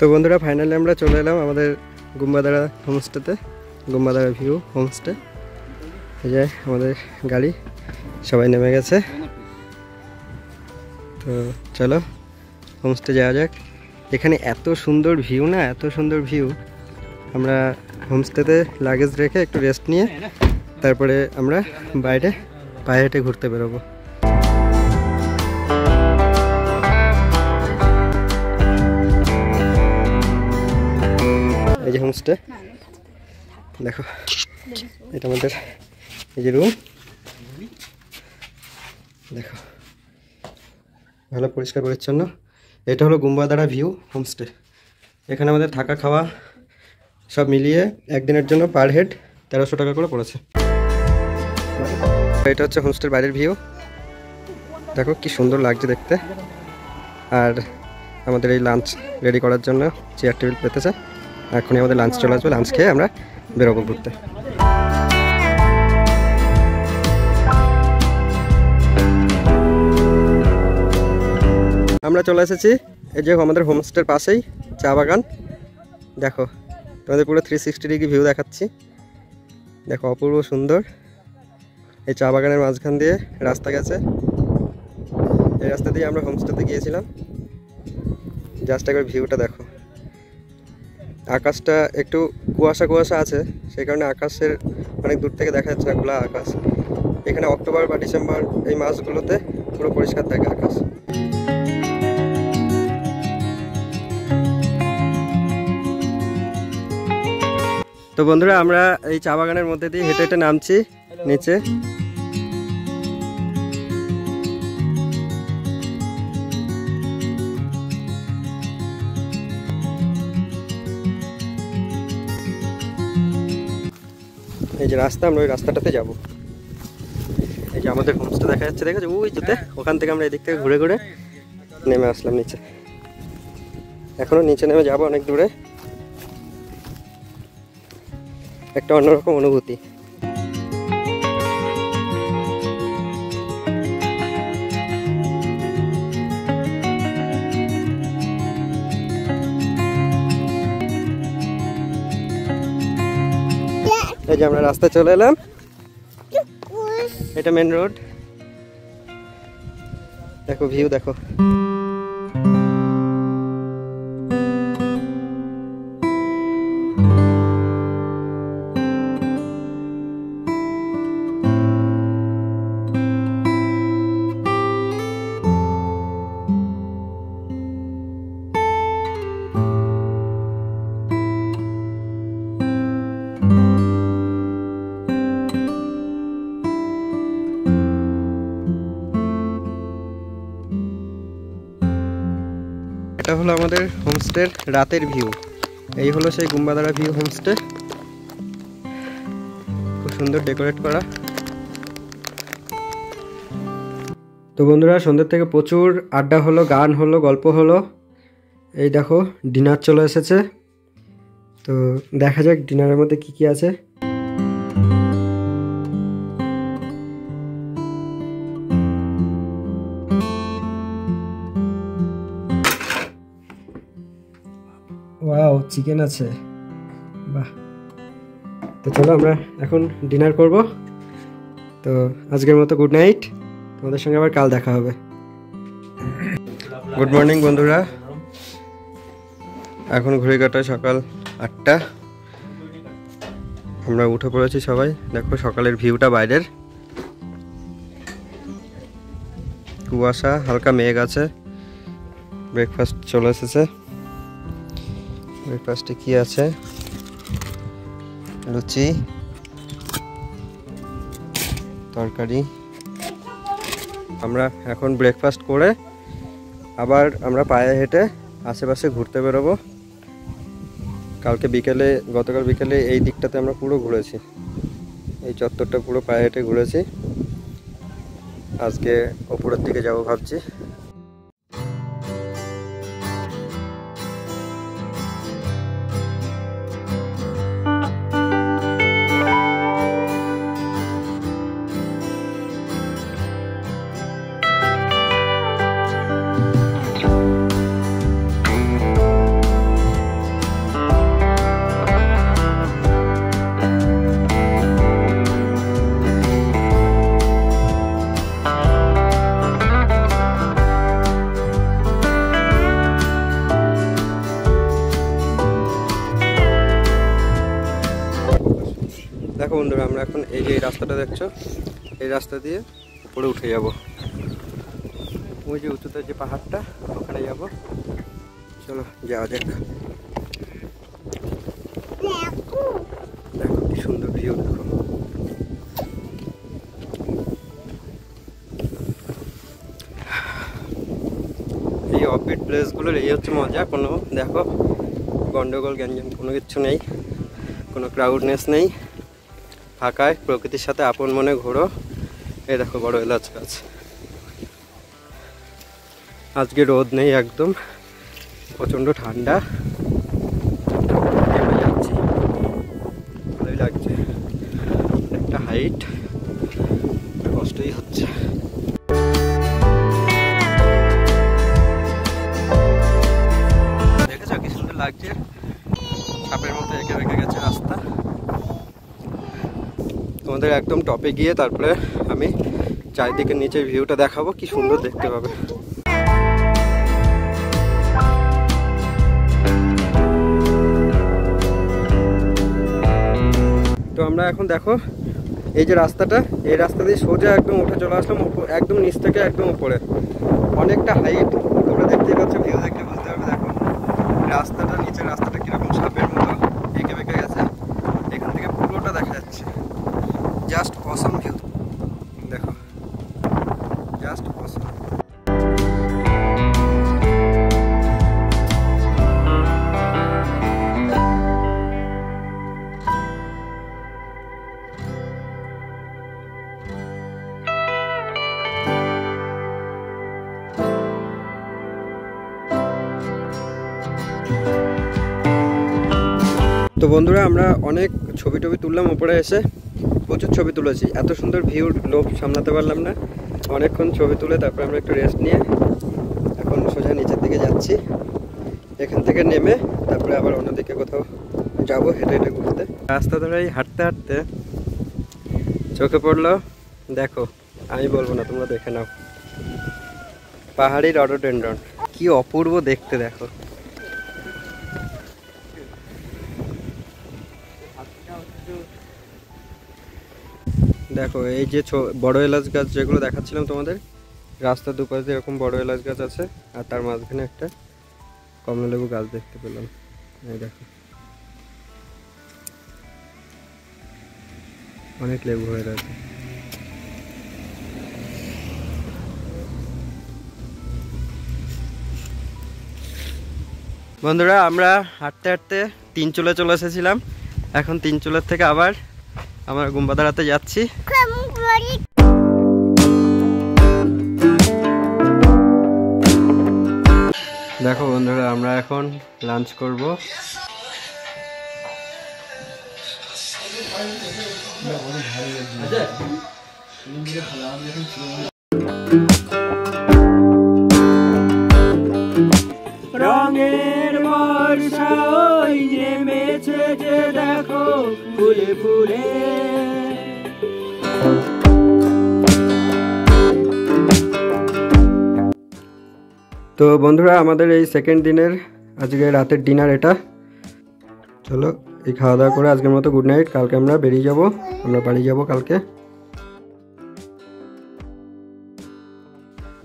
তো বন্ধুরা ফাইনালি আমরা চলে এলাম আমাদের গুম্বাদারা হোমস্টেতে, গুম্বাদারা ভিউ হোমস্টে। এই যে আমাদের গাড়ি, সবাই নেমে গেছে। তো চলো হোমস্টে যাওয়া যাক। এখানে এত সুন্দর ভিউ না, এত সুন্দর ভিউ। আমরা হোমস্টেতে লাগেজ রেখে একটু রেস্ট নিয়ে তারপরে আমরা বাইরে পায়ে হেঁটে ঘুরতে বেরোবো। এই যে হোমস্টে দেখো, এটা আমাদের এই যে রুম দেখো, ভালো পরিষ্কার পরিচ্ছন্ন। এটা হলো গুম্বাদারা ভিউ হোমস্টে। এখানে আমাদের থাকা খাওয়া সব মিলিয়ে একদিনের জন্য পার হেড 1300 টাকা করে পড়েছে। এটা হচ্ছে হোমস্টের বাইরের ভিউ, দেখো কি সুন্দর লাগছে দেখতে। আর আমাদের এই লাঞ্চ রেডি করার জন্য চেয়ার টেবিল পেতেছে। এখনই আমাদের লাঞ্চ চলে আসবে, লাঞ্চ খেয়ে আমরা বেরোবো ঘুরতে। আমরা চলে এসেছি এই যে আমাদের হোমস্টের পাশেই চা বাগান। দেখো তোমাদের পুরো 360 ডিগ্রি ভিউ দেখাচ্ছি। দেখো অপূর্ব সুন্দর। এই চা বাগানের মাঝখান দিয়ে রাস্তা গেছে, এই রাস্তা দিয়ে আমরা হোমস্টেতে গিয়েছিলাম। জাস্ট একবার ভিউটা দেখো। আকাশটা একটু কুয়াশা কুয়াশা আছে, সেই কারণে আকাশের অনেক দূর থেকে দেখা যাচ্ছে না খোলা আকাশ। এখানে অক্টোবর বা ডিসেম্বর এই মাসগুলোতে পুরো পরিষ্কার থাকে আকাশ। তো বন্ধুরা আমরা এই চা বাগানের মধ্যে দিয়ে হেঁটে হেঁটে নামছি নিচে। এই যে রাস্তা, আমরা ওই রাস্তাটাতে যাব। এই যে আমাদের হোমস্টে দেখা যাচ্ছে, দেখেছো ওই যেতে, ওখান থেকে আমরা এদিক থেকে ঘুরে ঘুরে নেমে আসলাম নিচে। এখনো নিচে নেমে যাব অনেক দূরে, একটা অন্যরকম অনুভূতি। এই যে আমরা রাস্তায় চলে এলাম, এটা মেন রোড। দেখো ভিউ দেখো। এটা হলো আমাদের হোমস্টের রাতের ভিউ। এই হলো সেই গুম্বাদারা ভিউ হোমস্টে, খুব সুন্দর ডেকোরেট করা। তো বন্ধুরা সন্ধ্যের থেকে প্রচুর আড্ডা হলো, গান হলো, গল্প হলো। এই দেখো ডিনার চলে এসেছে। তো দেখা যাক ডিনারের মধ্যে কি কি আছে। ওয়াও, চিকেন আছে, বাহ। তো চলো আমরা এখন ডিনার করব। তো আজকের মতো গুড নাইট, তোমাদের সঙ্গে আবার কাল দেখা হবে। গুড মর্নিং বন্ধুরা, এখন ঘড়ি কাটায় সকাল 8টা। আমরা উঠে পড়েছি সবাই। দেখো সকালের ভিউটা বাইরের, কুয়াশা, হালকা মেঘ আছে। ব্রেকফাস্ট চলে এসেছে। ব্রেকফাস্টে কি আছে? লুচি, তরকারি। আমরা এখন ব্রেকফাস্ট করে আবার আমরা পায়ে হেঁটে আশেপাশে ঘুরতে বেরোবো। গতকাল বিকেলে এই দিকটাতে আমরা পুরো ঘুরেছি, এই চত্বরটা পুরো পায়ে হেঁটে ঘুরেছি। আজকে ওপরের দিকে যাব ভাবছি। রাস্তাটা দেখছো, এই রাস্তা দিয়ে উপরে উঠে যাব। ওই যে উঁচুতে যে পাহাড়টা, ওখানে যাব। চলো যাওয়া যাক। দেখো কি সুন্দর ভিউ, দেখো। এই অফবিট প্লেসগুলোর এই হচ্ছে মজা, কোনো দেখো গন্ডগোল গ্যাঞ্জাম কোনো কিছু নেই, কোনো ক্রাউডনেস নেই, ফাঁকায় প্রকৃতির সাথে আপন মনে ঘোরো। এই দেখো বড় এলাচ গাছ, আজকে রোদ নেই, একদম প্রচণ্ড ঠান্ডা। যাচ্ছি, ভালোই লাগছে, একটা হাইট, কষ্টই হচ্ছে। দেখেছো কি সুন্দর লাগছে, সাপের মতো এঁকে বেঁকে গেছে রাস্তা। তোমাদের একদম টপে গিয়ে তারপরে আমি চারিদিকে নিচের ভিউটা দেখাবো, কি সুন্দর দেখতে পাবে। তো আমরা এখন দেখো এই যে রাস্তাটা, এই রাস্তা দিয়ে সোজা একদম উঠে চলে আসলাম একদম নিচ থেকে একদম উপরে, অনেকটা হাইট। তোমরা দেখতেই পাচ্ছ, ভিউ দেখতে বুঝতে পারবে। দেখো রাস্তাটা, নিচের রাস্তাটা কিরকম সাপের মতো এঁকে বেঁকে গেছে, এখান থেকে পুরোটা দেখা যাচ্ছে। জাস্ট অসম ভিউ, দেখো জাস্ট অসম। তো বন্ধুরা, আমরা অনেক ছবি টবি তুললাম, উপরে এসে প্রচুর ছবি তুলেছি। এত সুন্দর ভিউ লোভ সামলাতে পারলাম না, অনেকক্ষণ ছবি তুলে তারপরে আমরা একটু রেস্ট নিয়ে এখন সোজা নিচের দিকে যাচ্ছি। এখান থেকে নেমে তারপরে আবার অন্যদিকে কোথাও যাবো, হেঁটে হেঁটে ঘুরতে। রাস্তা ধরেই হাঁটতে হাঁটতে চোখে পড়লো, দেখো আমি বলবো না, তোমরা দেখে নাও, পাহাড়ি রডোডেনড্রন, কি অপূর্ব দেখতে। দেখো দেখো এই যে বড় এলাচ গাছ যেগুলো দেখাচ্ছিলাম তোমাদের, রাস্তার দুপাশে এরকম বড় এলাচ গাছ আছে, আর তার মাঝখানে একটা কমলালেবু গাছ দেখতে পেলাম। এই দেখো অনেক লেবু হয়ে রয়েছে। বন্ধুরা, আমরা হাঁটতে হাঁটতে তিনচুলে চলে এসেছিলাম। এখন তিনচুলের থেকে আবার আমরা গুম্বাদারাতে যাচ্ছি। দেখো বন্ধুরা, আমরা এখন লাঞ্চ করব। রঙের বর্ষা ওই নেমেছে যে দেখো ফুলে ফুলে। তো বন্ধুরা, আমাদের এই সেকেন্ড দিনের আজকে রাতের ডিনার এটা। চলো এই খাওয়া দাওয়া করে আজকের মতো গুড নাইট। কালকে আমরা বেরিয়ে যাব, আমরা বাড়ি যাব কালকে।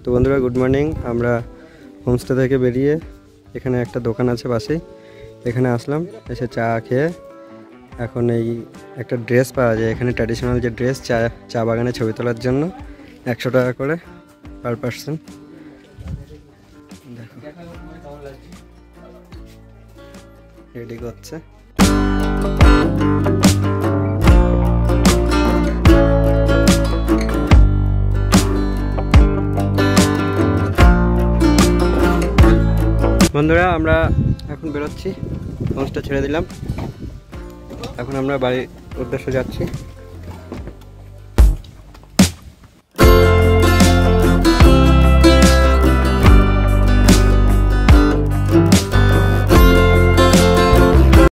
তো বন্ধুরা, গুড মর্নিং। আমরা হোমস্টে থেকে বেরিয়ে এখানে একটা দোকান আছে পাশেই, এখানে আসলাম, এসে চা খেয়ে এখন এই একটা ড্রেস পাওয়া যায় এখানে, ট্র্যাডিশনাল যে ড্রেস, চা বাগানে ছবি তোলার জন্য 100 টাকা করে পার পার্সন। দেখো রেডি করছে। বন্ধুরা, আমরা এখন বেরোচ্ছি, হোমস্টে ছেড়ে দিলাম, এখন আমরা বাড়ির উদ্দেশ্যে যাচ্ছি।